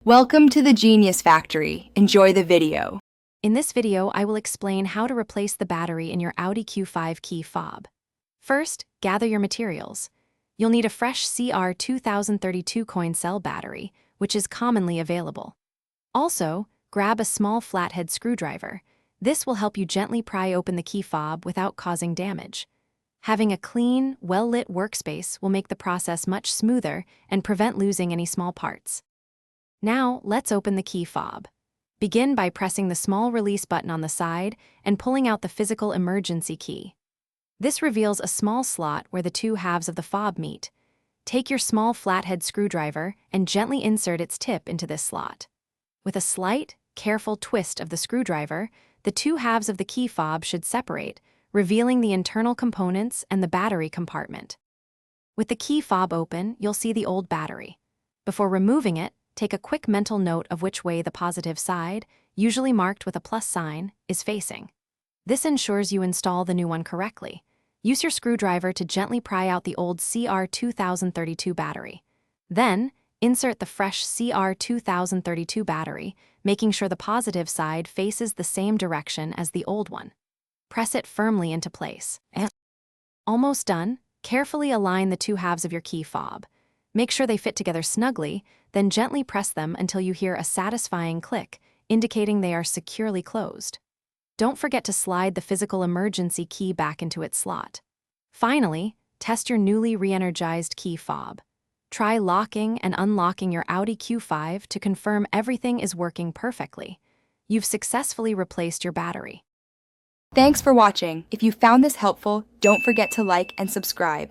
Welcome to the Genius Factory. Enjoy the video. In this video, I will explain how to replace the battery in your Audi Q5 key fob. First, gather your materials. You'll need a fresh CR 2032 coin cell battery, which is commonly available. Also, grab a small flathead screwdriver. This will help you gently pry open the key fob without causing damage. Having a clean, well-lit workspace will make the process much smoother and prevent losing any small parts. Now, let's open the key fob. Begin by pressing the small release button on the side and pulling out the physical emergency key. This reveals a small slot where the two halves of the fob meet. Take your small flathead screwdriver and gently insert its tip into this slot. With a slight, careful twist of the screwdriver, the two halves of the key fob should separate, revealing the internal components and the battery compartment. With the key fob open, you'll see the old battery. Before removing it, take a quick mental note of which way the positive side, usually marked with a plus sign, is facing. This ensures you install the new one correctly. Use your screwdriver to gently pry out the old CR 2032 battery. Then, insert the fresh CR 2032 battery, making sure the positive side faces the same direction as the old one. Press it firmly into place. Almost done, carefully align the two halves of your key fob. Make sure they fit together snugly, then gently press them until you hear a satisfying click, indicating they are securely closed. Don't forget to slide the physical emergency key back into its slot. Finally, test your newly re-energized key fob. Try locking and unlocking your Audi Q5 to confirm everything is working perfectly. You've successfully replaced your battery. Thanks for watching. If you found this helpful, don't forget to like and subscribe.